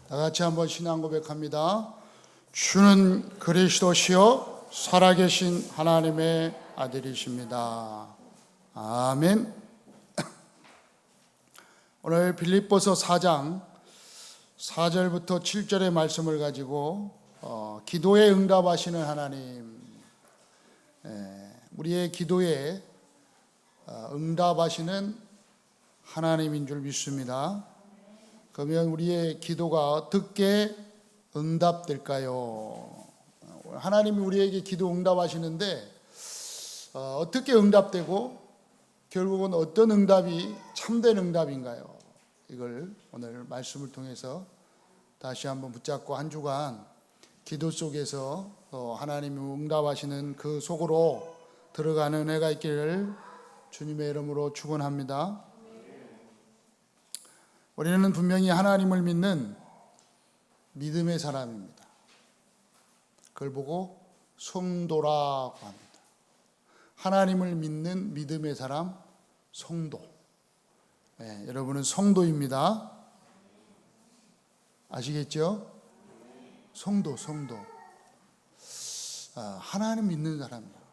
다 같이 한번 신앙 고백합니다. 주는 그리스도시요 살아계신 하나님의 아들이십니다. 아멘. 오늘 빌립보서 4장 4절부터 7절의 말씀을 가지고 기도에 응답하시는 하나님, 우리의 기도에 응답하시는 하나님인 줄 믿습니다. 그러면 우리의 기도가 어떻게 응답될까요? 하나님이 우리에게 기도 응답하시는데 어떻게 응답되고 결국은 어떤 응답이 참된 응답인가요? 이걸 오늘 말씀을 통해서 다시 한번 붙잡고 한 주간 기도 속에서 하나님이 응답하시는 그 속으로 들어가는 은혜가 있기를 주님의 이름으로 축원합니다. 우리는 분명히 하나님을 믿는 믿음의 사람입니다. 그걸 보고 성도라고 합니다. 하나님을 믿는 믿음의 사람, 성도. 여러분은 성도입니다. 아시겠죠? 성도. 하나님 믿는 사람이야.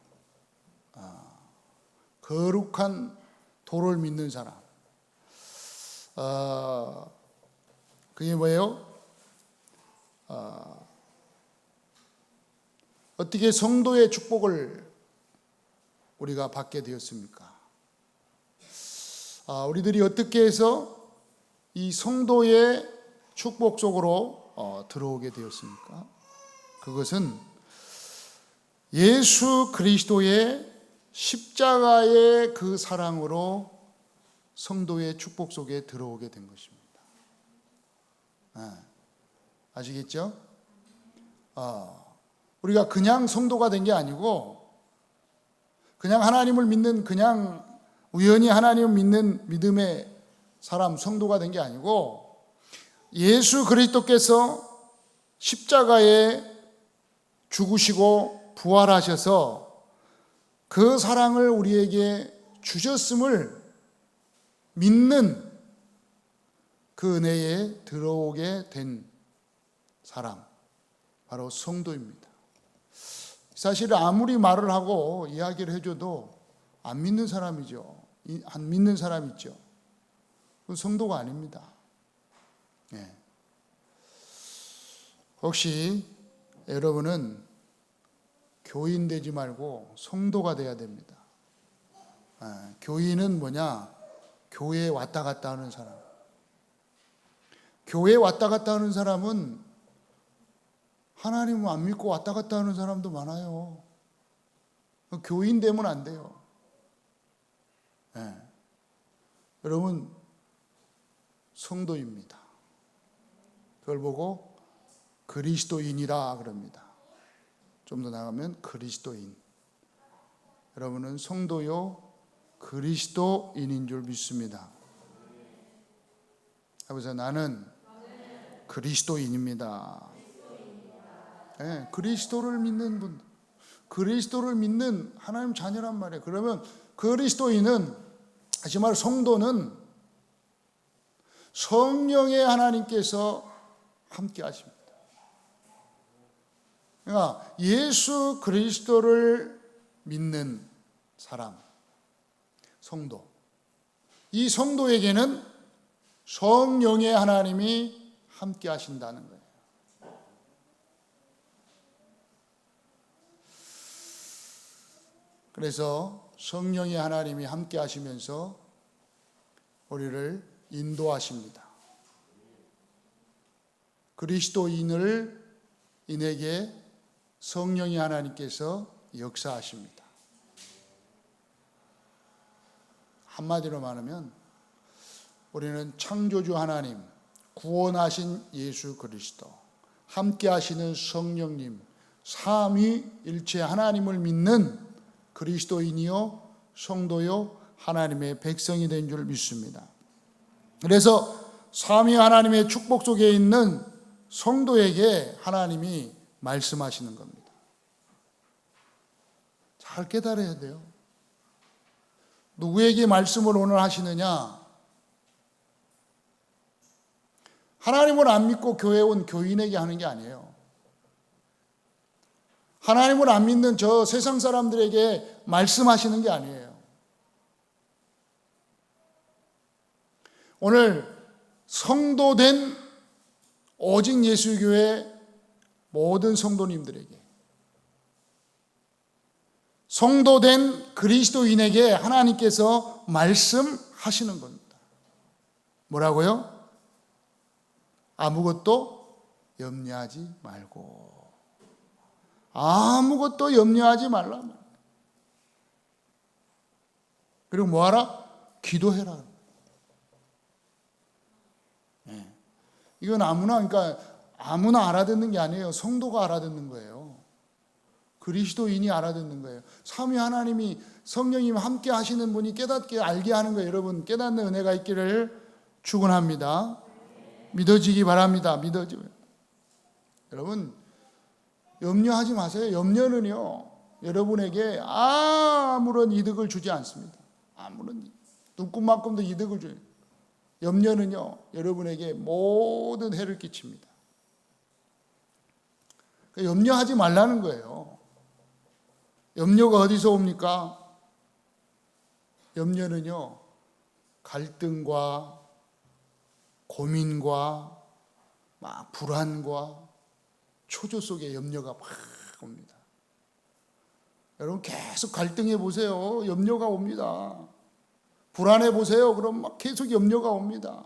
거룩한 도를 믿는 사람. 그게 뭐예요? 어떻게 성도의 축복을 우리가 받게 되었습니까? 우리들이 어떻게 해서 이 성도의 축복 속으로 들어오게 되었습니까? 그것은 예수 그리스도의 십자가의 그 사랑으로 성도의 축복 속에 들어오게 된 것입니다. 아시겠죠? 우리가 그냥 성도가 된 게 아니고 그냥 하나님을 믿는, 그냥 우연히 하나님을 믿는 믿음의 사람, 성도가 된 게 아니고 예수 그리스도께서 십자가에 죽으시고 부활하셔서 그 사랑을 우리에게 주셨음을 믿는 그 은혜에 들어오게 된 사람, 바로 성도입니다. 사실 아무리 말을 하고 이야기를 해줘도 안 믿는 사람이죠. 안 믿는 사람 있죠. 그건 성도가 아닙니다. 혹시 여러분은 교인 되지 말고 성도가 돼야 됩니다. 교인은 뭐냐? 교회에 왔다 갔다 하는 사람. 교회에 왔다 갔다 하는 사람은 하나님을 안 믿고 왔다 갔다 하는 사람도 많아요. 교인 되면 안 돼요. 여러분, 성도입니다. 그걸 보고 그리스도인이라 그럽니다. 좀 더 나가면 그리스도인. 여러분은 성도요 그리스도인인 줄 믿습니다. 그래서 나는 그리스도인입니다. 그리스도를 믿는 분, 그리스도를 믿는 하나님 자녀란 말이에요. 그러면 그리스도인은, 다시 말해 성도는 성령의 하나님께서 함께 하십니다. 그러니까 예수 그리스도를 믿는 사람, 성도. 이 성도에게는 성령의 하나님이 함께 하신다는 거예요. 그래서 성령의 하나님이 함께 하시면서 우리를 인도하십니다. 그리스도인을 인에게 성령의 하나님께서 역사하십니다. 한마디로 말하면 우리는 창조주 하나님, 구원하신 예수 그리스도, 함께 하시는 성령님, 삼위일체 하나님을 믿는 그리스도인이요 성도요 하나님의 백성이 된 줄 믿습니다. 그래서 삼위 하나님의 축복 속에 있는 성도에게 하나님이 말씀하시는 겁니다. 잘 깨달아야 돼요. 누구에게 말씀을 오늘 하시느냐? 하나님을 안 믿고 교회에 온 교인에게 하는 게 아니에요. 하나님을 안 믿는 저 세상 사람들에게 말씀하시는 게 아니에요. 오늘 성도된 오직 예수교회 모든 성도님들에게, 성도된 그리스도인에게 하나님께서 말씀하시는 겁니다. 뭐라고요? 아무것도 염려하지 말고. 아무것도 염려하지 말라. 그리고 뭐하라? 기도해라. 네. 이건 그러니까 아무나 알아듣는 게 아니에요. 성도가 알아듣는 거예요. 그리스도인이 알아듣는 거예요. 삼위 하나님이, 성령님이 함께 하시는 분이 깨닫게 알게 하는 거예요. 여러분, 깨닫는 은혜가 있기를 축원합니다. 믿어지기 바랍니다. 여러분, 염려하지 마세요. 염려는요, 여러분에게 아무런 이득을 주지 않습니다. 아무런 눈꼽만큼도 이득을 줘요. 염려는요, 여러분에게 모든 해를 끼칩니다. 그러니까 염려하지 말라는 거예요. 염려가 어디서 옵니까? 염려는요, 갈등과 고민과 막 불안과 초조 속에 염려가 막 옵니다. 여러분 계속 갈등해 보세요. 염려가 옵니다. 불안해 보세요. 그럼 막 계속 염려가 옵니다.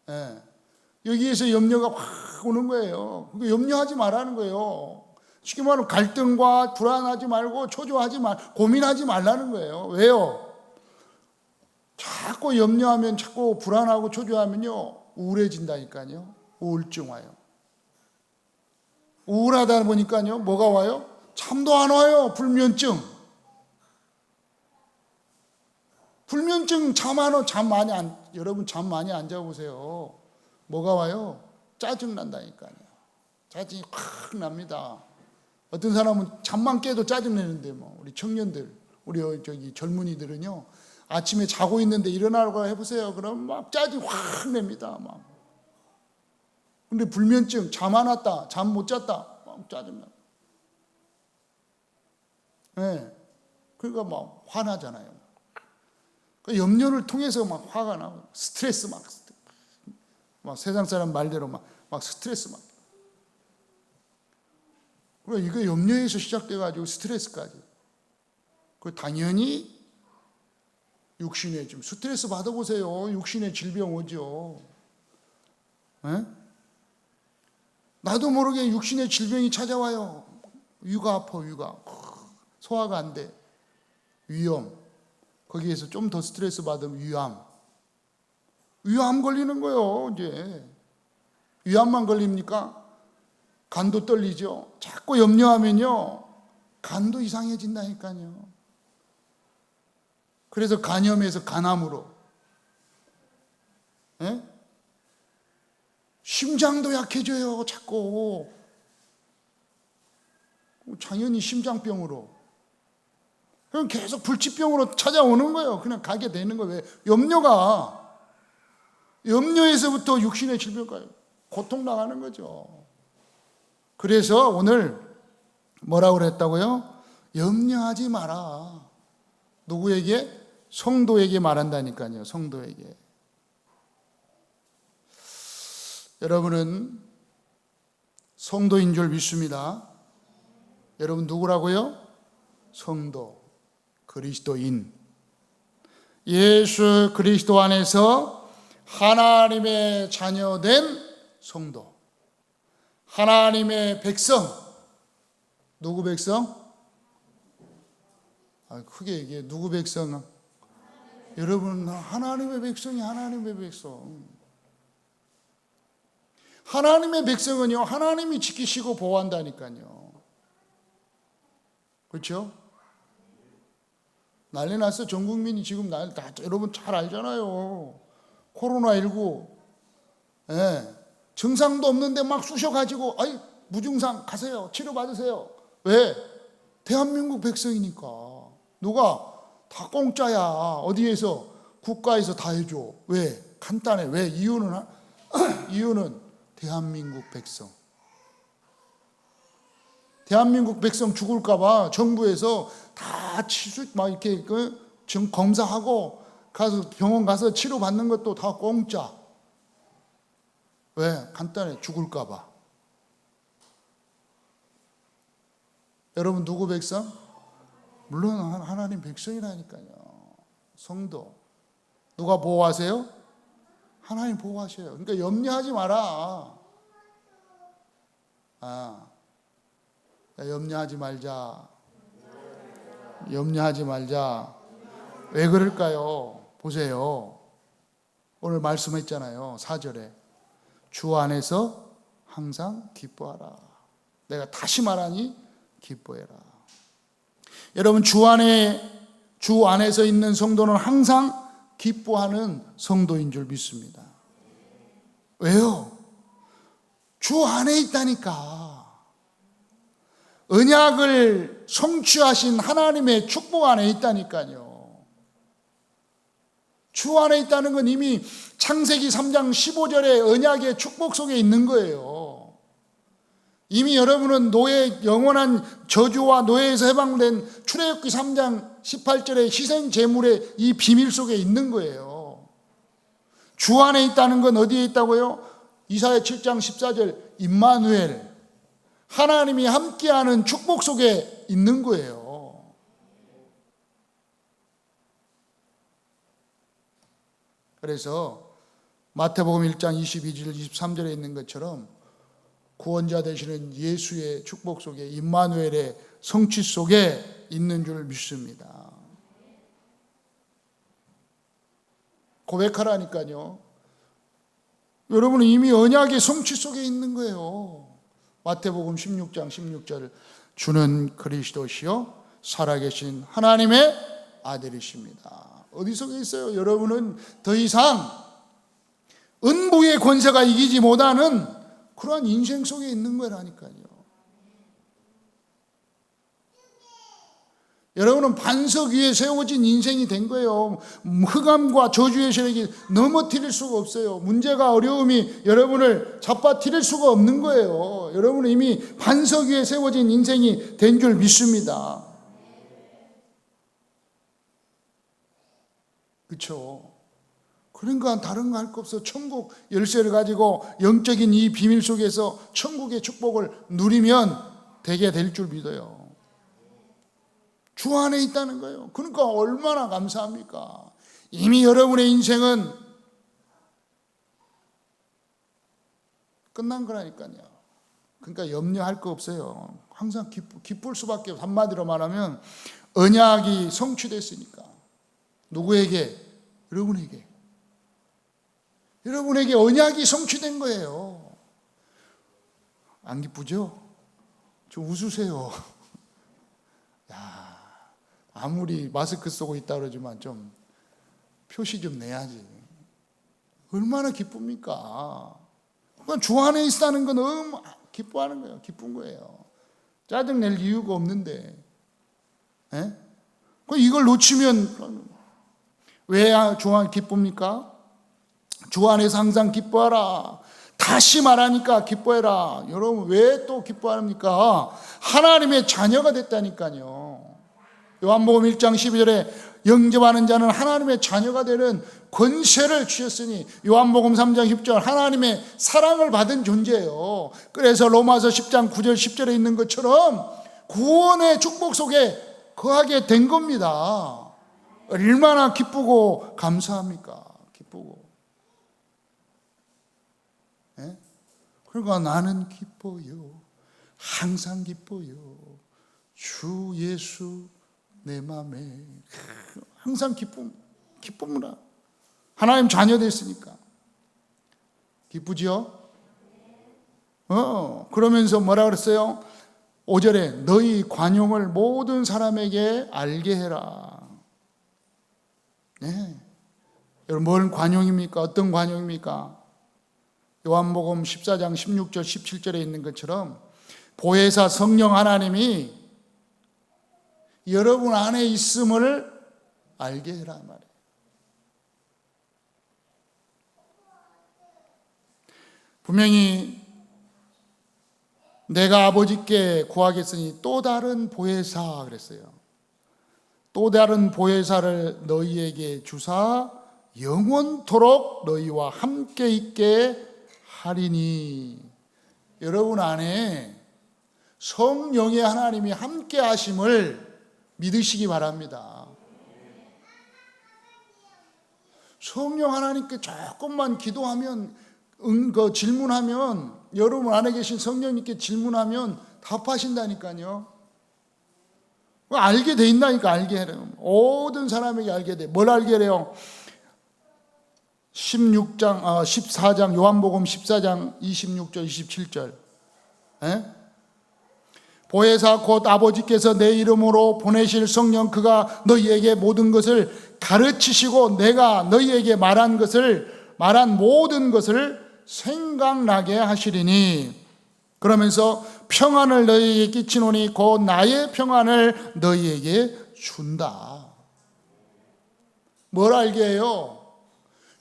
네. 여기에서 염려가 확 오는 거예요. 염려하지 말라는 거예요. 쉽게 말하면 갈등과 불안하지 말고 초조하지 고민하지 말라는 거예요. 왜요? 자꾸 염려하면, 자꾸 불안하고 초조하면요, 우울해진다니까요. 우울증 와요. 우울하다 보니까요, 뭐가 와요? 잠도 안 와요. 불면증. 불면증 여러분 잠 많이 안 자보세요. 뭐가 와요? 짜증 난다니까요. 짜증이 확 납니다. 어떤 사람은 잠만 깨도 짜증 내는데, 우리 청년들, 우리 젊은이들은요, 아침에 자고 있는데 일어나라고 해보세요. 그럼 막 짜증 확 냅니다. 근데 불면증, 잠 안 왔다, 잠 못 잤다, 막 짜증나. 네. 그러니까 막 화나잖아요. 그 염려를 통해서 막 화가 나고, 스트레스 막 세상 사람 말대로 막 스트레스 막. 그러니까 이거 염려에서 시작돼가지고 스트레스까지. 그 당연히 육신에 좀 스트레스 받아보세요. 육신에 질병 오죠. 네? 나도 모르게 육신에 질병이 찾아와요. 위가 아파, 위가. 소화가 안 돼. 위염. 거기에서 좀 더 스트레스 받으면 위암 걸리는 거예요, 이제. 위암만 걸립니까? 간도 떨리죠. 자꾸 염려하면요, 간도 이상해진다니까요. 그래서 간염에서 간암으로. 예? 심장도 약해져요, 자꾸. 당연히 심장병으로. 그럼 계속 불치병으로 찾아오는 거예요. 그냥 가게 되는 거예요. 왜? 염려에서부터 육신의 질병까지 고통 나가는 거죠. 그래서 오늘 뭐라고 그랬다고요? 염려하지 마라. 누구에게? 성도에게 말한다니까요. 성도에게. 여러분은 성도인 줄 믿습니다. 여러분 누구라고요? 성도, 그리스도인. 예수 그리스도 안에서 하나님의 자녀된 성도, 하나님의 백성. 누구 백성? 크게 얘기해. 누구 백성? 여러분, 하나님의 백성이 하나님의 백성. 하나님의 백성은요, 하나님이 지키시고 보호한다니까요. 그렇죠? 난리 났어. 전 국민이 지금 여러분 잘 알잖아요. 코로나19. 예. 증상도 없는데 막 쑤셔가지고, 무증상 가세요. 치료받으세요. 왜? 대한민국 백성이니까. 누가? 다 공짜야. 어디에서? 국가에서 다 해줘. 왜? 간단해. 왜? 이유는 대한민국 백성. 대한민국 백성 죽을까봐 정부에서 다 막 이렇게 검사하고 가서 병원 가서 치료받는 것도 다 공짜. 왜? 간단해. 죽을까봐. 여러분 누구 백성? 물론 하나님 백성이라니까요. 성도. 누가 보호하세요? 하나님 보호하셔요. 그러니까 염려하지 마라. 염려하지 말자. 염려하지 말자. 왜 그럴까요? 보세요. 오늘 말씀했잖아요. 4절에. 주 안에서 항상 기뻐하라. 내가 다시 말하니 기뻐해라. 여러분 주 안에서 있는 성도는 항상 기뻐하는 성도인 줄 믿습니다. 왜요? 주 안에 있다니까. 언약을 성취하신 하나님의 축복 안에 있다니까요. 주 안에 있다는 건 이미 창세기 3장 15절의 언약의 축복 속에 있는 거예요. 이미 여러분은 영원한 저주와 노예에서 해방된 출애굽기 3장 18절의 희생 제물의 이 비밀 속에 있는 거예요. 주 안에 있다는 건 어디에 있다고요? 이사야 7장 14절 임마누엘, 하나님이 함께하는 축복 속에 있는 거예요. 그래서 마태복음 1장 22절 23절에 있는 것처럼 구원자 되시는 예수의 축복 속에, 임마누엘의 성취 속에 있는 줄 믿습니다. 고백하라니까요. 여러분은 이미 언약의 성취 속에 있는 거예요. 마태복음 16장 16절 주는 그리스도시요 살아계신 하나님의 아들이십니다. 어디 속에 있어요? 여러분은 더 이상 은부의 권세가 이기지 못하는 그러한 인생 속에 있는 거라니까요. 여러분은 반석 위에 세워진 인생이 된 거예요. 흑암과 저주의 세력이 넘어뜨릴 수가 없어요. 문제가 어려움이 여러분을 잡아뜨릴 수가 없는 거예요. 여러분은 이미 반석 위에 세워진 인생이 된 줄 믿습니다. 그렇죠? 그러니까 다른 거 할 거 없어. 천국 열쇠를 가지고 영적인 이 비밀 속에서 천국의 축복을 누리면 되게 될 줄 믿어요. 주 안에 있다는 거예요. 그러니까 얼마나 감사합니까? 이미 여러분의 인생은 끝난 거라니까요. 그러니까 염려할 거 없어요. 항상 기쁠 수밖에 없어요. 한마디로 말하면 언약이 성취됐으니까. 누구에게? 여러분에게. 여러분에게 언약이 성취된 거예요. 안 기쁘죠? 좀 웃으세요. 야, 아무리 마스크 쓰고 있다 그러지만 좀 표시 좀 내야지. 얼마나 기쁩니까? 그러니까 주 안에 있다는 건 너무 기뻐하는 거예요. 기쁜 거예요. 짜증낼 이유가 없는데. 이걸 놓치면 왜 주 안에 기쁩니까? 주 안에서 항상 기뻐하라. 다시 말하니까 기뻐해라. 여러분 왜 또 기뻐합니까? 하나님의 자녀가 됐다니까요. 요한복음 1장 12절에 영접하는 자는 하나님의 자녀가 되는 권세를 주셨으니, 요한복음 3장 10절 하나님의 사랑을 받은 존재예요. 그래서 로마서 10장 9절 10절에 있는 것처럼 구원의 축복 속에 거하게 된 겁니다. 얼마나 기쁘고 감사합니까? 기쁘고. 그러니까 나는 기뻐요. 항상 기뻐요. 주 예수 내 맘에 항상 기쁩니다. 하나님 자녀 됐으니까 기쁘지요? 그러면서 뭐라 그랬어요? 5절에 너희 관용을 모든 사람에게 알게 해라. 네. 여러분 뭘 관용입니까? 어떤 관용입니까? 요한복음 14장 16절 17절에 있는 것처럼 보혜사 성령 하나님이 여러분 안에 있음을 알게 해라 말이에요. 분명히 내가 아버지께 구하겠으니 또 다른 보혜사 그랬어요. 또 다른 보혜사를 너희에게 주사 영원토록 너희와 함께 있게 하리니. 여러분 안에 성령의 하나님이 함께 하심을 믿으시기 바랍니다. 성령 하나님께 조금만 기도하면, 질문하면, 여러분 안에 계신 성령님께 질문하면 답하신다니까요. 알게 돼 있다니까. 알게 해요. 모든 사람에게 알게 돼. 뭘 알게 해요? 14장 요한복음 14장 26절 27절. 보혜사 곧 아버지께서 내 이름으로 보내실 성령 그가 너희에게 모든 것을 가르치시고 내가 너희에게 말한 모든 것을 생각나게 하시리니. 그러면서 평안을 너희에게 끼치노니 곧 나의 평안을 너희에게 준다. 뭘 알게 해요?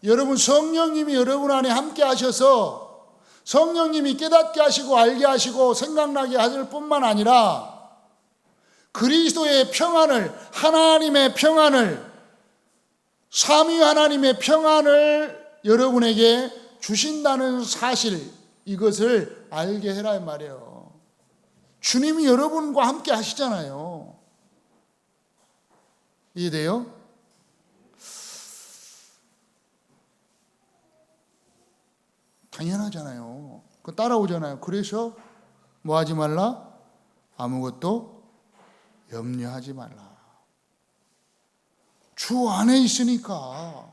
여러분 성령님이 여러분 안에 함께 하셔서 성령님이 깨닫게 하시고 알게 하시고 생각나게 하실 뿐만 아니라 그리스도의 평안을, 하나님의 평안을, 삼위 하나님의 평안을 여러분에게 주신다는 사실, 이것을 알게 해라 이 말이에요. 주님이 여러분과 함께 하시잖아요. 이해돼요? 당연하잖아요. 그 따라오잖아요. 그래서 뭐 하지 말라? 아무것도 염려하지 말라. 주 안에 있으니까,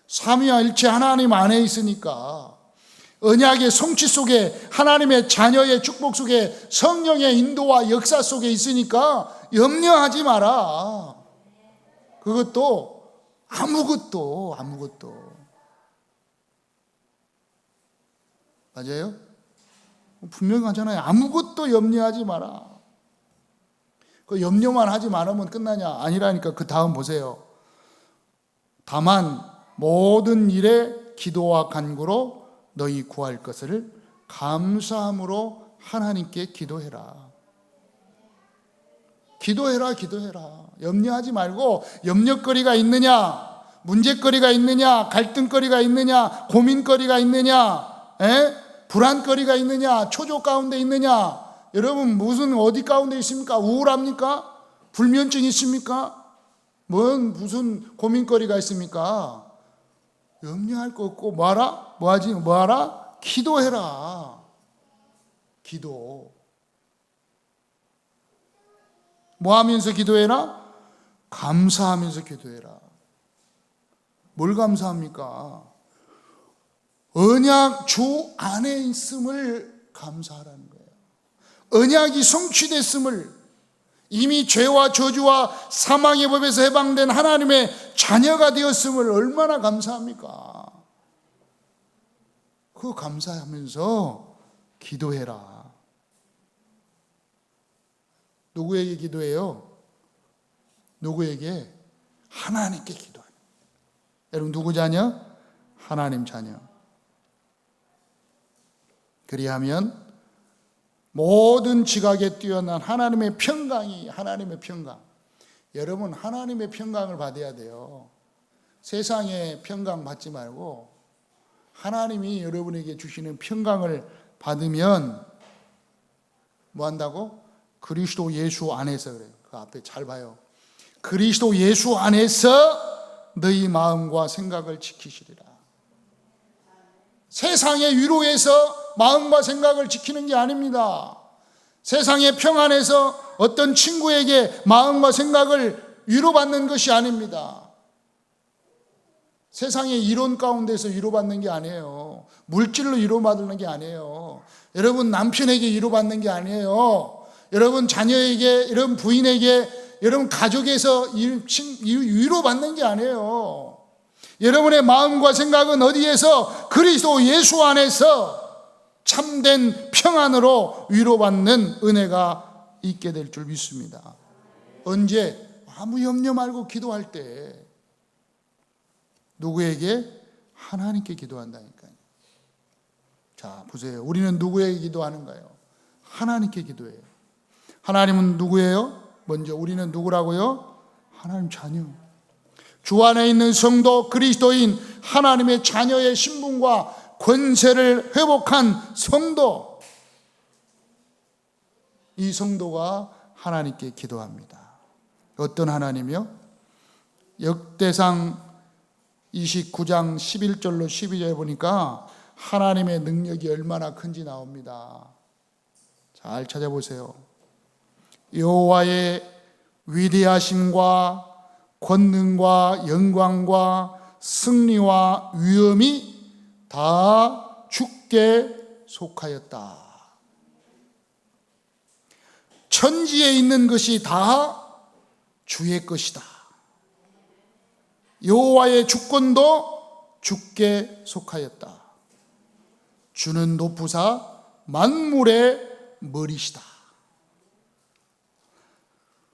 삼위일체 하나님 안에 있으니까, 언약의 성취 속에, 하나님의 자녀의 축복 속에, 성령의 인도와 역사 속에 있으니까 염려하지 마라. 그것도 아무것도 맞아요? 분명하잖아요. 아무것도 염려하지 마라. 그 염려만 하지 말으면 끝나냐? 아니라니까. 그 다음 보세요. 다만 모든 일에 기도와 간구로 너희 구할 것을 감사함으로 하나님께 기도해라. 기도해라. 염려하지 말고, 염려거리가 있느냐, 문제거리가 있느냐, 갈등거리가 있느냐, 고민거리가 있느냐, 불안거리가 있느냐, 초조 가운데 있느냐, 여러분 무슨 어디 가운데 있습니까? 우울합니까? 불면증 있습니까? 무슨 고민거리가 있습니까? 염려할 거 없고 뭐하라? 기도해라. 기도. 뭐 하면서 기도해라? 감사하면서 기도해라. 뭘 감사합니까? 언약 주 안에 있음을 감사하라는 거예요. 언약이 성취됐음을, 이미 죄와 저주와 사망의 법에서 해방된 하나님의 자녀가 되었음을 얼마나 감사합니까? 그거 감사하면서 기도해라. 누구에게 기도해요? 누구에게? 하나님께 기도하는. 여러분 누구 자녀? 하나님 자녀. 그리하면 모든 지각에 뛰어난 하나님의 평강이, 하나님의 평강. 여러분 하나님의 평강을 받아야 돼요. 세상의 평강 받지 말고 하나님이 여러분에게 주시는 평강을 받으면 뭐 한다고? 그리스도 예수 안에서. 그래요. 그 앞에 잘 봐요. 그리스도 예수 안에서 너희 마음과 생각을 지키시리라. 세상의 위로에서 마음과 생각을 지키는 게 아닙니다. 세상의 평안에서 어떤 친구에게 마음과 생각을 위로받는 것이 아닙니다. 세상의 이론 가운데서 위로받는 게 아니에요. 물질로 위로받는 게 아니에요. 여러분 남편에게 위로받는 게 아니에요. 여러분 자녀에게, 여러분 부인에게, 여러분 가족에서 위로받는 게 아니에요. 여러분의 마음과 생각은 어디에서? 그리스도 예수 안에서 참된 평안으로 위로받는 은혜가 있게 될 줄 믿습니다. 언제? 아무 염려 말고 기도할 때. 누구에게? 하나님께 기도한다니까요. 자, 보세요. 우리는 누구에게 기도하는가요? 하나님께 기도해요. 하나님은 누구예요? 먼저 우리는 누구라고요? 하나님 자녀. 주 안에 있는 성도, 그리스도인, 하나님의 자녀의 신분과 권세를 회복한 성도. 이 성도가 하나님께 기도합니다. 어떤 하나님이요? 역대상 29장 11절로 12절에 보니까 하나님의 능력이 얼마나 큰지 나옵니다. 잘 찾아보세요. 여호와의 위대하심과 권능과 영광과 승리와 위엄이 다 주께 속하였다. 천지에 있는 것이 다 주의 것이다. 여호와의 주권도 주께 속하였다. 주는 높으사 만물의 머리시다.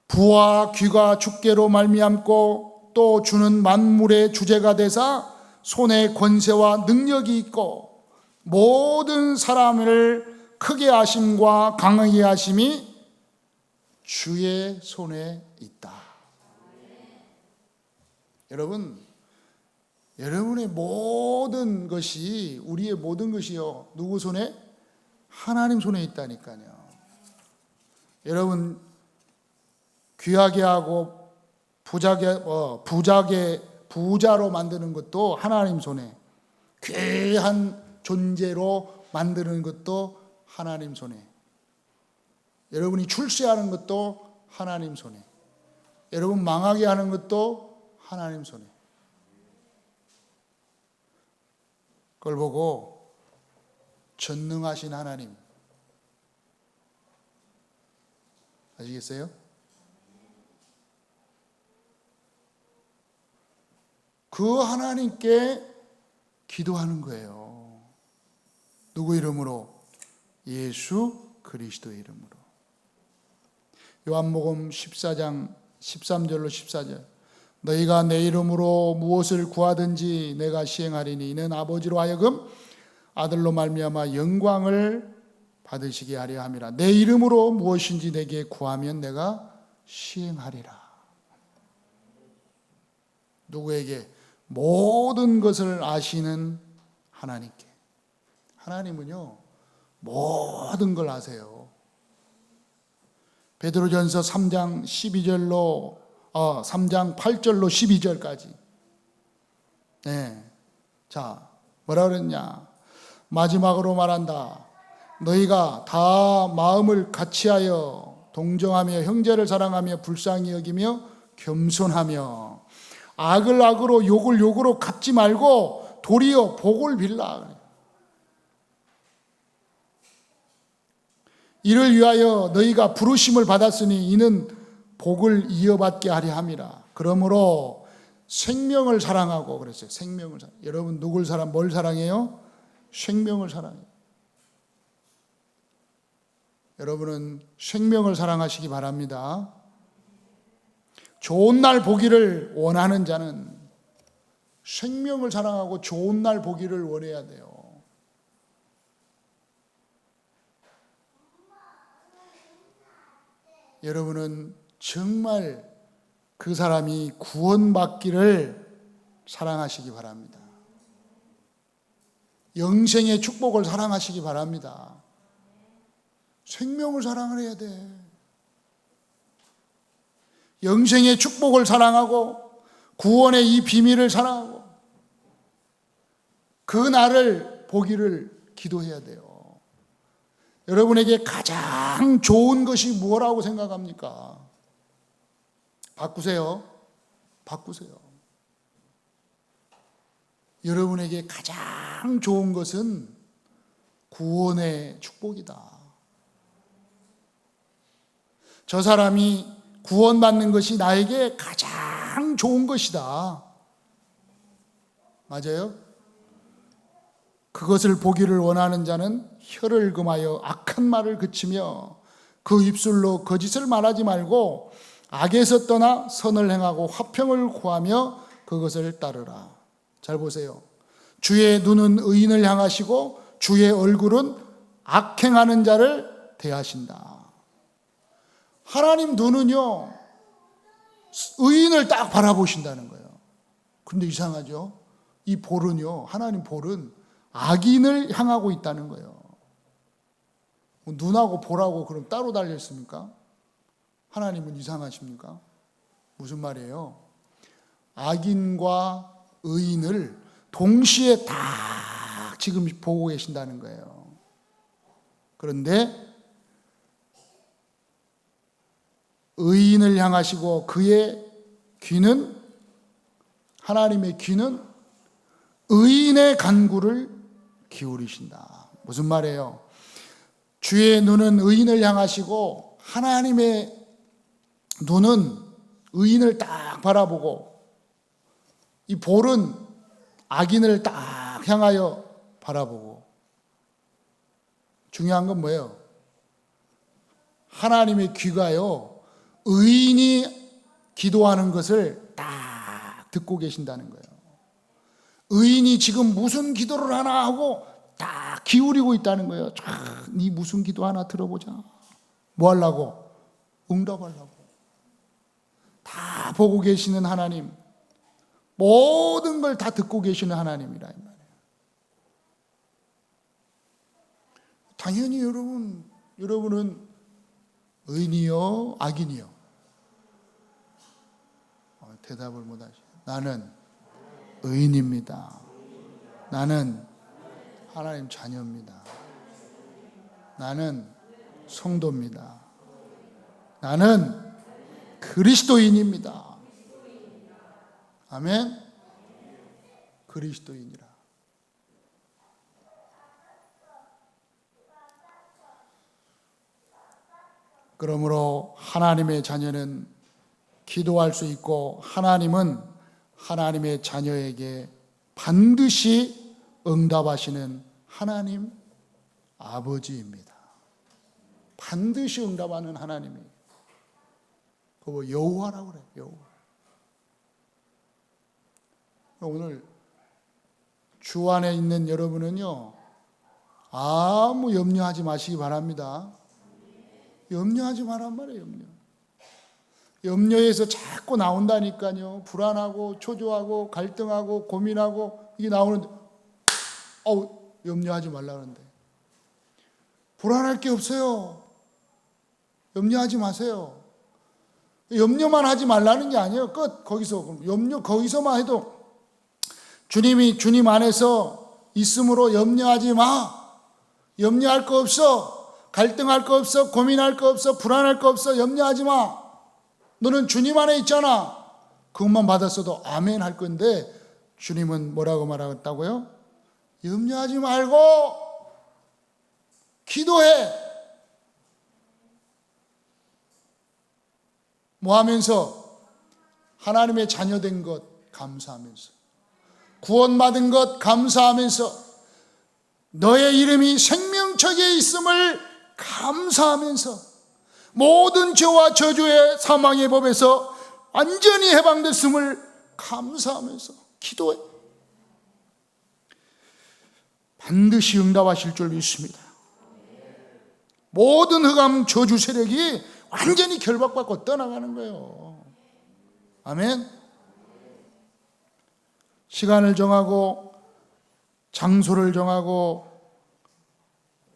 부와 귀가 주께로 말미암고 또 주는 만물의 주제가 되사 손에 권세와 능력이 있고 모든 사람을 크게 하심과 강하게 하심이 주의 손에 있다. 여러분, 여러분의 모든 것이, 우리의 모든 것이요, 누구 손에? 하나님 손에 있다니까요. 여러분, 귀하게 하고 부자로 만드는 것도 하나님 손에, 귀한 존재로 만드는 것도 하나님 손에, 여러분이 출세하는 것도 하나님 손에, 여러분 망하게 하는 것도 하나님 손에. 그걸 보고 전능하신 하나님, 아시겠어요? 그 하나님께 기도하는 거예요. 누구 이름으로? 예수 그리스도의 이름으로. 요한복음 14장 13절로 14절. 너희가 내 이름으로 무엇을 구하든지 내가 시행하리니 이는 아버지로 하여금 아들로 말미암아 영광을 받으시게 하려 함이라. 내 이름으로 무엇인지 내게 구하면 내가 시행하리라. 누구에게? 모든 것을 아시는 하나님께. 하나님은요, 모든 걸 아세요. 베드로전서 3장 8절로 12절까지. 네. 자, 뭐라 그랬냐? 마지막으로 말한다. 너희가 다 마음을 같이하여 동정하며 형제를 사랑하며 불쌍히 여기며 겸손하며 악을 악으로 욕을 욕으로 갚지 말고 도리어 복을 빌라. 이를 위하여 너희가 부르심을 받았으니 이는 복을 이어받게 하려 함이라. 그러므로 생명을 사랑하고 그랬어요. 생명을 사랑. 여러분 뭘 사랑해요? 생명을 사랑해요. 여러분은 생명을 사랑하시기 바랍니다. 좋은 날 보기를 원하는 자는 생명을 사랑하고 좋은 날 보기를 원해야 돼요. 여러분은 정말 그 사람이 구원받기를 사랑하시기 바랍니다. 영생의 축복을 사랑하시기 바랍니다. 생명을 사랑을 해야 돼. 영생의 축복을 사랑하고 구원의 이 비밀을 사랑하고 그 날을 보기를 기도해야 돼요. 여러분에게 가장 좋은 것이 뭐라고 생각합니까? 바꾸세요. 바꾸세요. 여러분에게 가장 좋은 것은 구원의 축복이다. 저 사람이 구원받는 것이 나에게 가장 좋은 것이다. 맞아요? 그것을 보기를 원하는 자는 혀를 금하여 악한 말을 그치며 그 입술로 거짓을 말하지 말고 악에서 떠나 선을 행하고 화평을 구하며 그것을 따르라. 잘 보세요. 주의 눈은 의인을 향하시고 주의 얼굴은 악행하는 자를 대하신다. 하나님 눈은요, 의인을 딱 바라보신다는 거예요. 그런데 이상하죠? 이 볼은요, 하나님 볼은 악인을 향하고 있다는 거예요. 눈하고 볼하고 그럼 따로 달려 있습니까? 하나님은 이상하십니까? 무슨 말이에요? 악인과 의인을 동시에 다 지금 보고 계신다는 거예요. 그런데 의인을 향하시고 그의 귀는, 하나님의 귀는 의인의 간구를 기울이신다. 무슨 말이에요? 주의 눈은 의인을 향하시고 하나님의 눈은 의인을 딱 바라보고 이 볼은 악인을 딱 향하여 바라보고. 중요한 건 뭐예요? 하나님의 귀가요, 의인이 기도하는 것을 딱 듣고 계신다는 거예요. 의인이 지금 무슨 기도를 하나 하고 딱 기울이고 있다는 거예요. 네 무슨 기도 하나 들어보자. 뭐 하려고? 응답하려고. 다 보고 계시는 하나님, 모든 걸 다 듣고 계시는 하나님이라 이 말이에요. 당연히 여러분은 의인이요, 악인이요? 대답을 못하시죠. 나는 의인입니다. 나는 하나님 자녀입니다. 나는 성도입니다. 나는 그리스도인입니다. 아멘. 그리스도인이라. 그러므로 하나님의 자녀는 기도할 수 있고 하나님은 하나님의 자녀에게 반드시 응답하시는 하나님 아버지입니다. 반드시 응답하는 하나님이에요. 그거 여호와라고 그래요. 여호와. 오늘 주 안에 있는 여러분은요, 아무 염려하지 마시기 바랍니다. 염려하지 말란 말이에요. 염려에서 자꾸 나온다니까요. 불안하고 초조하고 갈등하고 고민하고 이게 나오는데 염려하지 말라는데. 불안할 게 없어요. 염려하지 마세요. 염려만 하지 말라는 게 아니에요. 끝. 거기서 염려 거기서만 해도 주님이 주님 안에서 있으므로 염려하지 마. 염려할 거 없어. 갈등할 거 없어. 고민할 거 없어. 불안할 거 없어. 염려하지 마. 너는 주님 안에 있잖아. 그것만 받았어도 아멘 할 건데 주님은 뭐라고 말하겠다고요? 염려하지 말고 기도해. 뭐 하면서? 하나님의 자녀된 것 감사하면서, 구원받은 것 감사하면서, 너의 이름이 생명책에 있음을 감사하면서, 모든 죄와 저주의 사망의 법에서 완전히 해방됐음을 감사하면서 기도해. 반드시 응답하실 줄 믿습니다. 모든 흑암 저주 세력이 완전히 결박받고 떠나가는 거예요. 아멘. 시간을 정하고 장소를 정하고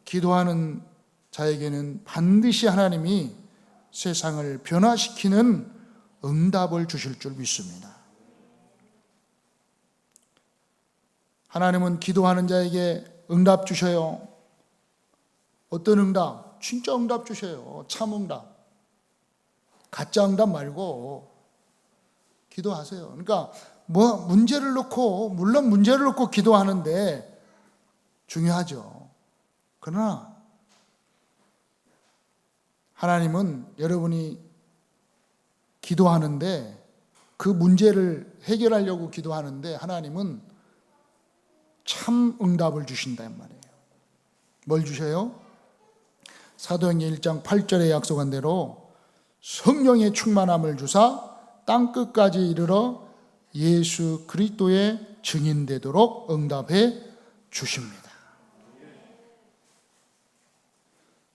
기도하는 자에게는 반드시 하나님이 세상을 변화시키는 응답을 주실 줄 믿습니다. 하나님은 기도하는 자에게 응답 주셔요. 어떤 응답? 진짜 응답 주셔요. 참 응답. 가짜 응답 말고 기도하세요. 그러니까 문제를 놓고, 물론 문제를 놓고 기도하는데 중요하죠. 그러나 하나님은 여러분이 기도하는데, 그 문제를 해결하려고 기도하는데 하나님은 참 응답을 주신단 말이에요. 뭘 주셔요? 사도행전 1장 8절에 약속한 대로 성령의 충만함을 주사 땅끝까지 이르러 예수 그리스도의 증인되도록 응답해 주십니다.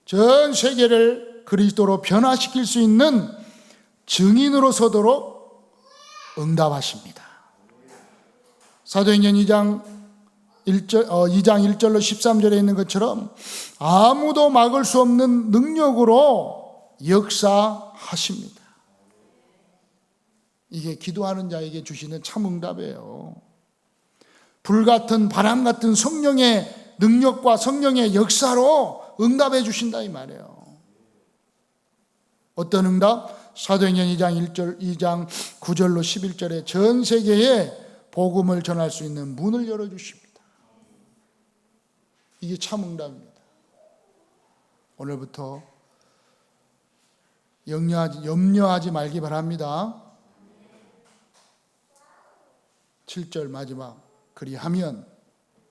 전 세계를 그리스도로 변화시킬 수 있는 증인으로 서도록 응답하십니다. 사도행전 2장 1절로 13절에 있는 것처럼 아무도 막을 수 없는 능력으로 역사하십니다. 이게 기도하는 자에게 주시는 참 응답이에요. 불같은 바람 같은 성령의 능력과 성령의 역사로 응답해 주신다 이 말이에요. 어떤 응답? 사도행전 2장 9절로 11절에 전 세계에 복음을 전할 수 있는 문을 열어주십니다. 이게 참 응답입니다. 오늘부터 염려하지 말기 바랍니다. 7절 마지막, 그리하면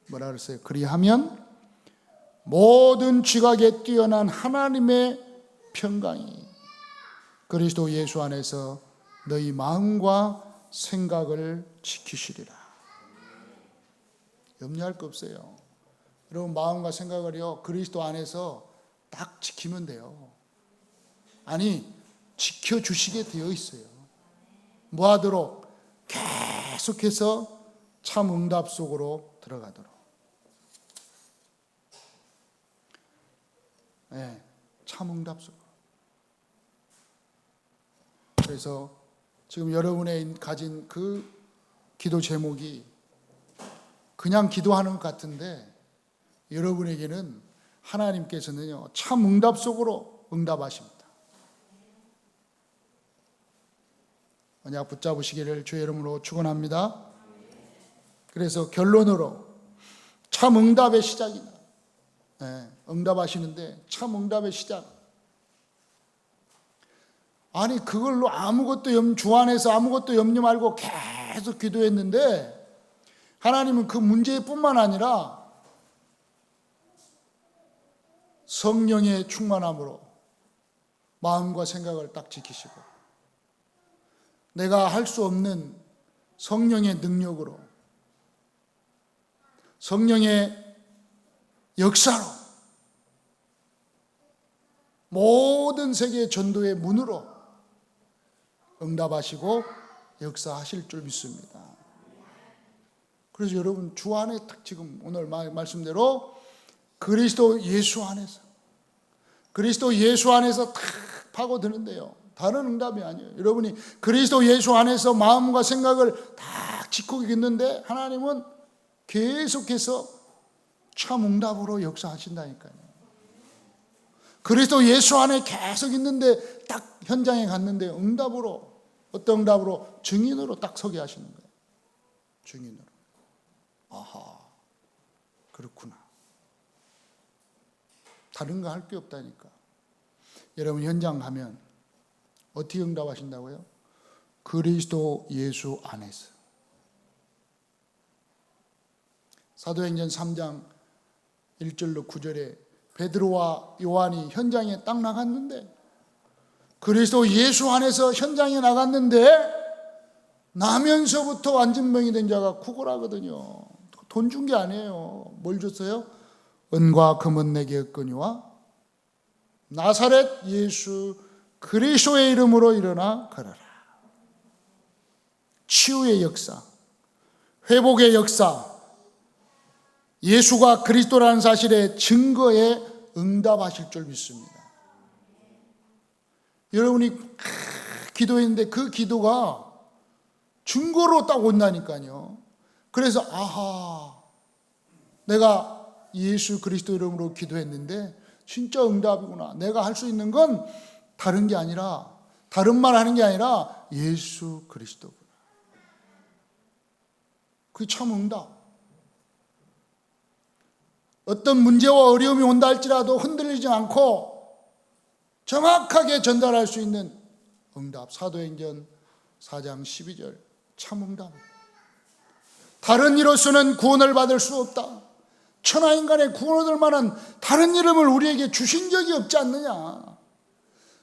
뭐라 그랬어요? 그리하면 모든 지각에 뛰어난 하나님의 평강이 그리스도 예수 안에서 너희 마음과 생각을 지키시리라. 염려할 거 없어요. 여러분 마음과 생각을요 그리스도 안에서 딱 지키면 돼요. 아니 지켜주시게 되어 있어요. 뭐 하도록? 계속해서 참 응답 속으로 들어가도록. 네, 참 응답 속으로. 그래서 지금 여러분의 가진 그 기도 제목이 그냥 기도하는 것 같은데 여러분에게는 하나님께서는요 참 응답 속으로 응답하십니다. 언약 붙잡으시기를 주의 이름으로 축원합니다. 그래서 결론으로 참 응답의 시작이다. 네, 응답하시는데 참 응답의 시작. 아니 그걸로 아무것도 주 안에서 아무것도 염려 말고 계속 기도했는데 하나님은 그 문제뿐만 아니라 성령의 충만함으로 마음과 생각을 딱 지키시고 내가 할 수 없는 성령의 능력으로 성령의 역사로 모든 세계 전도의 문으로 응답하시고 역사하실 줄 믿습니다. 그래서 여러분 주 안에 딱 지금 오늘 말씀대로 그리스도 예수 안에서 탁 파고드는데요. 다른 응답이 아니에요. 여러분이 그리스도 예수 안에서 마음과 생각을 다 지키고 있는데 하나님은 계속해서 참 응답으로 역사하신다니까요. 그리스도 예수 안에 계속 있는데 딱 현장에 갔는데 응답으로 어떤 응답으로? 증인으로 딱 서게 하시는 거예요. 증인으로. 아하, 그렇구나. 다른 거 할 게 없다니까. 여러분 현장 가면 어떻게 응답하신다고요? 그리스도 예수 안에서. 사도행전 3장 1절로 9절에 베드로와 요한이 현장에 딱 나갔는데 그리스도 예수 안에서 현장에 나갔는데 나면서부터 완전병이 된 자가 구걸하거든요. 돈 준 게 아니에요. 뭘 줬어요? 은과 금은 내게 없거니와 나사렛 예수 그리스도의 이름으로 일어나 걸어라. 치유의 역사, 회복의 역사, 예수가 그리스도라는 사실의 증거에 응답하실 줄 믿습니다. 여러분이 기도했는데 그 기도가 증거로 딱 온다니까요. 그래서 아하, 내가 예수 그리스도 이름으로 기도했는데 진짜 응답이구나. 내가 할 수 있는 건 다른 게 아니라, 다른 말 하는 게 아니라 예수 그리스도구나. 그게 참 응답. 어떤 문제와 어려움이 온다 할지라도 흔들리지 않고 정확하게 전달할 수 있는 응답. 사도행전 4장 12절 참 응답. 다른 이로서는 구원을 받을 수 없다. 천하인간의 구원을 얻을 만한 다른 이름을 우리에게 주신 적이 없지 않느냐.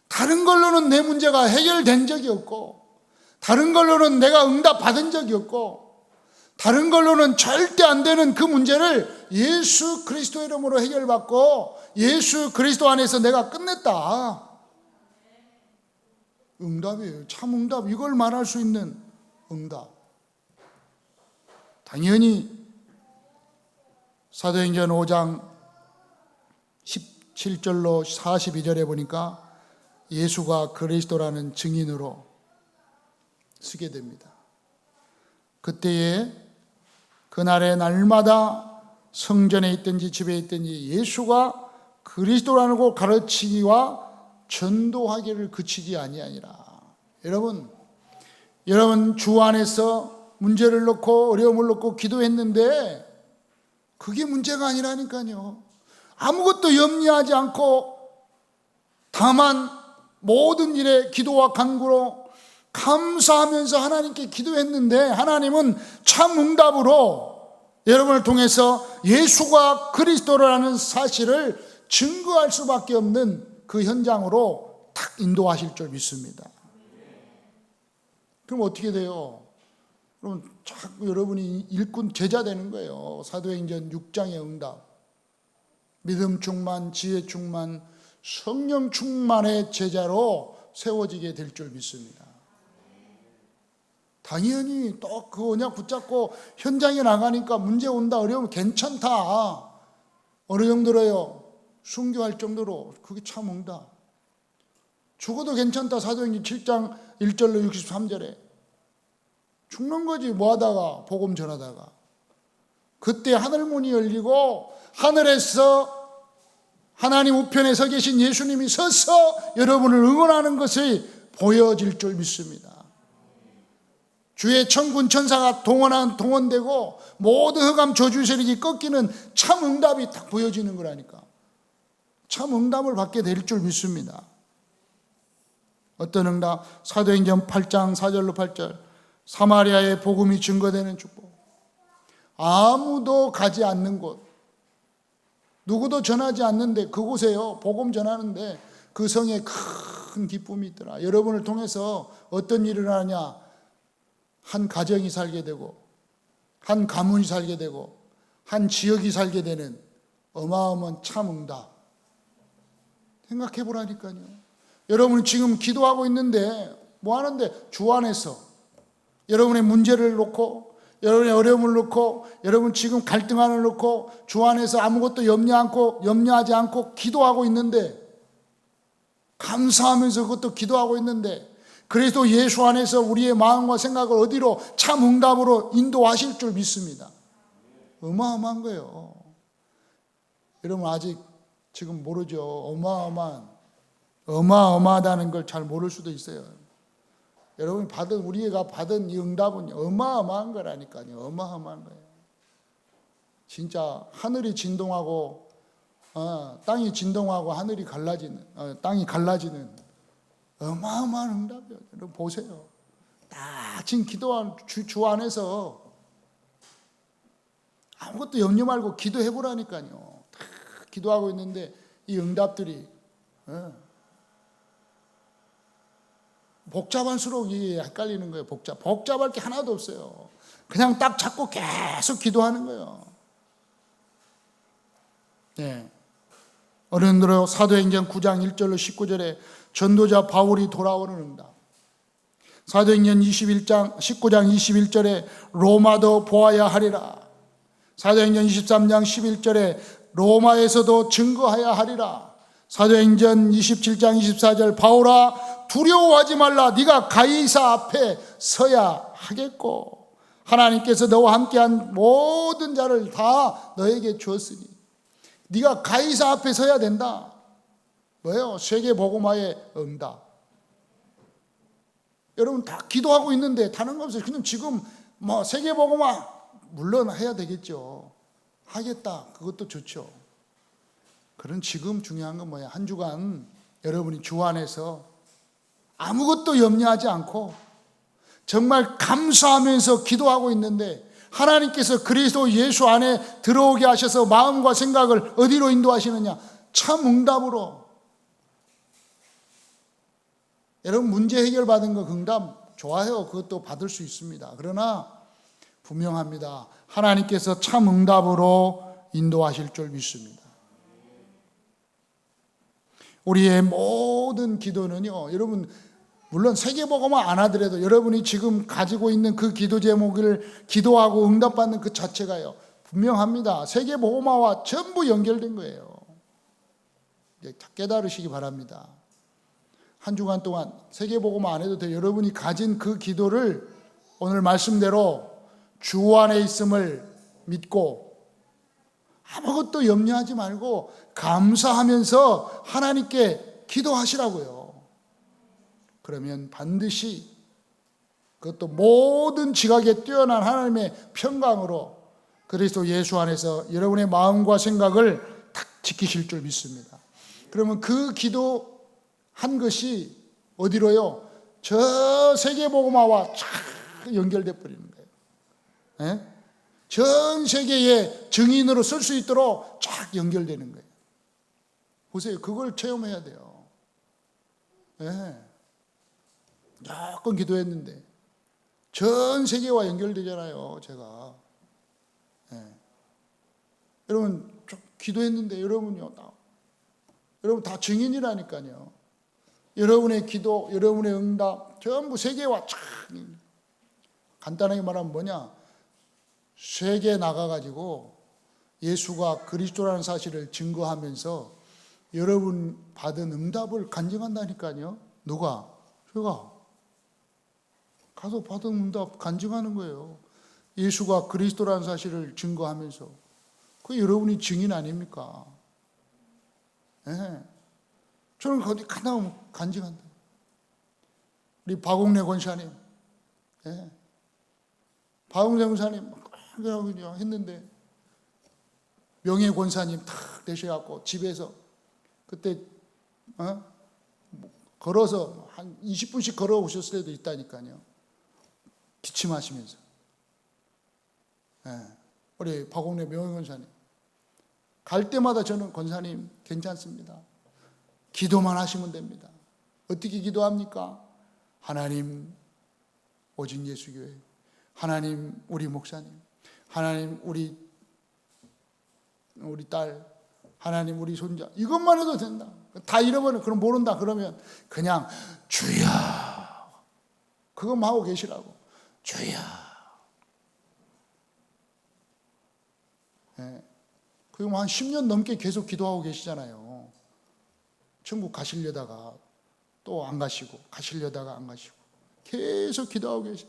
다른 걸로는 내 문제가 해결된 적이 없고, 다른 걸로는 내가 응답 받은 적이 없고, 다른 걸로는 절대 안 되는 그 문제를 예수 그리스도 이름으로 해결받고 예수 그리스도 안에서 내가 끝냈다. 응답이에요. 참 응답. 이걸 말할 수 있는 응답. 당연히 사도행전 5장 17절로 42절에 보니까 예수가 그리스도라는 증인으로 쓰게 됩니다. 그때에 그날의 날마다 성전에 있든지 집에 있든지 예수가 그리스도라는 걸 가르치기와 전도하기를 그치지 아니하니라. 여러분 주 안에서 문제를 놓고 어려움을 놓고 기도했는데 그게 문제가 아니라니까요. 아무것도 염려하지 않고 다만 모든 일에 기도와 간구로 감사하면서 하나님께 기도했는데 하나님은 참 응답으로 여러분을 통해서 예수가 그리스도라는 사실을 증거할 수밖에 없는 그 현장으로 탁 인도하실 줄 믿습니다. 그럼 어떻게 돼요? 그럼 자꾸 여러분이 일꾼 제자 되는 거예요. 사도행전 6장의 응답. 믿음 충만, 지혜 충만, 성령 충만의 제자로 세워지게 될 줄 믿습니다. 당연히 또 그 언약 붙잡고 현장에 나가니까 문제 온다, 어려우면 괜찮다. 어느 정도로요? 순교할 정도로. 그게 참 응답. 죽어도 괜찮다. 사도행전 7장 1절로 63절에 죽는 거지. 뭐 하다가 복음 전하다가 그때 하늘문이 열리고 하늘에서 하나님 우편에 서 계신 예수님이 서서 여러분을 응원하는 것이 보여질 줄 믿습니다. 주의 천군 천사가 동원되고 모든 흑암 저주 세력이 꺾이는 참 응답이 딱 보여지는 거라니까. 참 응답을 받게 될 줄 믿습니다. 어떤 응답? 사도행전 8장 4절로 8절. 사마리아의 복음이 증거되는 축복. 아무도 가지 않는 곳, 누구도 전하지 않는데 그곳에요, 복음 전하는데 그 성에 큰 기쁨이 있더라. 여러분을 통해서 어떤 일을 하냐? 한 가정이 살게 되고 한 가문이 살게 되고 한 지역이 살게 되는 어마어마한 참 응답. 생각해 보라니까요. 여러분은 지금 기도하고 있는데 뭐 하는데? 주 안에서 여러분의 문제를 놓고 여러분의 어려움을 놓고 여러분 지금 갈등함을 놓고 주 안에서 아무것도 염려하지 않고 기도하고 있는데, 감사하면서 그것도 기도하고 있는데, 그래도 예수 안에서 우리의 마음과 생각을 어디로? 참 응답으로 인도하실 줄 믿습니다. 어마어마한 거예요. 여러분 아직 지금 모르죠. 어마어마하다는 걸 잘 모를 수도 있어요. 여러분이 우리가 받은 이 응답은 어마어마한 거라니까요. 어마어마한 거예요. 진짜 하늘이 진동하고 땅이 진동하고 하늘이 갈라지는, 땅이 갈라지는 어마어마한 응답이에요. 여러분 보세요. 딱 지금 기도한 주 안에서 아무것도 염려 말고 기도해 보라니까요. 다 기도하고 있는데 이 응답들이 복잡할수록 이게 헷갈리는 거예요. 복잡할 게 하나도 없어요. 그냥 딱 잡고 계속 기도하는 거예요. 네. 어른들은 사도행전 9장 1절로 19절에 전도자 바울이 돌아오는 응답. 사도행전 19장 21절에 로마도 보아야 하리라. 사도행전 23장 11절에 로마에서도 증거하야 하리라. 사도행전 27장 24절 바울아 두려워하지 말라. 네가 가이사 앞에 서야 하겠고 하나님께서 너와 함께한 모든 자를 다 너에게 주었으니 네가 가이사 앞에 서야 된다. 뭐예요? 세계복음화의 응답. 여러분 다 기도하고 있는데 다른 거 없어요. 그냥 지금 세계복음화 물론 해야 되겠죠. 하겠다. 그것도 좋죠. 그런 지금 중요한 건 뭐야? 한 주간 여러분이 주 안에서 아무것도 염려하지 않고 정말 감사하면서 기도하고 있는데 하나님께서 그리스도 예수 안에 들어오게 하셔서 마음과 생각을 어디로 인도하시느냐? 참 응답으로. 여러분 문제 해결받은 거 응답 좋아요. 그것도 받을 수 있습니다. 그러나 분명합니다. 하나님께서 참 응답으로 인도하실 줄 믿습니다. 우리의 모든 기도는요, 여러분, 물론 세계복음화 안 하더라도 여러분이 지금 가지고 있는 그 기도 제목을 기도하고 응답받는 그 자체가요, 분명합니다. 세계복음화와 전부 연결된 거예요. 깨달으시기 바랍니다. 한 주간 동안 세계복음화 안 해도 돼요. 여러분이 가진 그 기도를 오늘 말씀대로 주 안에 있음을 믿고 아무것도 염려하지 말고 감사하면서 하나님께 기도하시라고요. 그러면 반드시 그것도 모든 지각에 뛰어난 하나님의 평강으로 그리스도 예수 안에서 여러분의 마음과 생각을 딱 지키실 줄 믿습니다. 그러면 그 기도한 것이 어디로요? 저 세계복음화와 쫙 연결돼 버리는 거예요. 예? 전 세계의 증인으로 쓸 수 있도록 쫙 연결되는 거예요. 보세요. 그걸 체험해야 돼요. 예. 조금 기도했는데 전 세계와 연결되잖아요. 제가. 예. 여러분 좀 기도했는데 여러분요, 여러분 다 증인이라니까요. 여러분의 기도, 여러분의 응답 전부 세계와 쫙. 간단하게 말하면 뭐냐? 세계에 나가가지고 예수가 그리스도라는 사실을 증거하면서 여러분 받은 응답을 간증한다니까요. 누가? 제가 가서 받은 응답 간증하는 거예요. 예수가 그리스도라는 사실을 증거하면서. 그게 여러분이 증인 아닙니까? 네. 저는 거기 가나 간증한다. 우리 박옥래 권사님, 네. 박옥래 권사님 그냥 했는데 명예 권사님 탁 되셔갖고 집에서 그때 걸어서 한 20분씩 걸어오셨을 때도 있다니까요. 기침하시면서. 네. 우리 박옥래 명예 권사님 갈 때마다 저는 권사님 괜찮습니다. 기도만 하시면 됩니다. 어떻게 기도합니까? 하나님 오직 예수교회, 하나님 우리 목사님, 하나님 우리 딸, 하나님 우리 손자, 이것만 해도 된다. 다 잃어버려. 그럼 모른다 그러면 그냥 주여, 그것만 하고 계시라고. 주여. 네. 그럼 한 10년 넘게 계속 기도하고 계시잖아요. 천국 가시려다가 또 안 가시고, 가시려다가 안 가시고, 계속 기도하고 계시.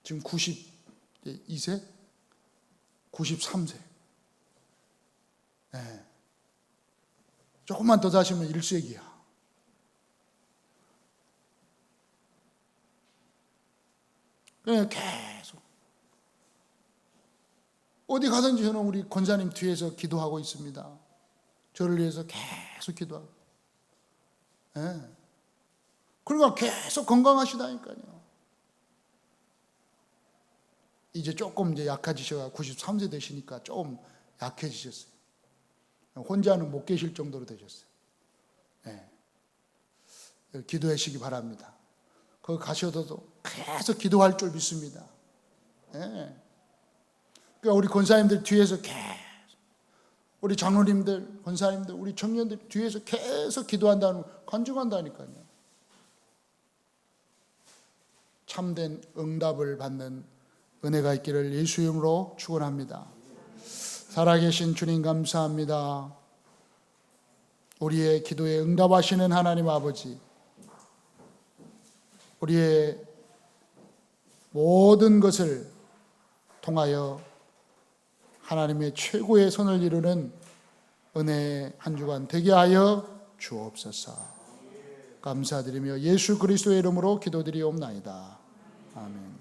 지금 92세? 93세. 네. 조금만 더 사시면 1세기야. 그냥 계속. 어디 가든지 저는 우리 권사님 뒤에서 기도하고 있습니다. 저를 위해서 계속 기도하고. 네. 그러니까 계속 건강하시다니까요. 이제 조금 이제 약해지셔가 93세 되시니까 좀 약해지셨어요. 혼자는 못 계실 정도로 되셨어요. 네. 기도하시기 바랍니다. 거기 가셔도 계속 기도할 줄 믿습니다. 네. 그러니까 우리 권사님들 뒤에서 계속, 우리 장로님들, 권사님들, 우리 청년들 뒤에서 계속 기도한다는, 간증한다니까요. 참된 응답을 받는 은혜가 있기를 예수 이름으로 축원합니다. 살아계신 주님 감사합니다. 우리의 기도에 응답하시는 하나님 아버지, 우리의 모든 것을 통하여 하나님의 최고의 선을 이루는 은혜의 한 주간 되게 하여 주옵소서. 감사드리며 예수 그리스도의 이름으로 기도드리옵나이다. 아멘.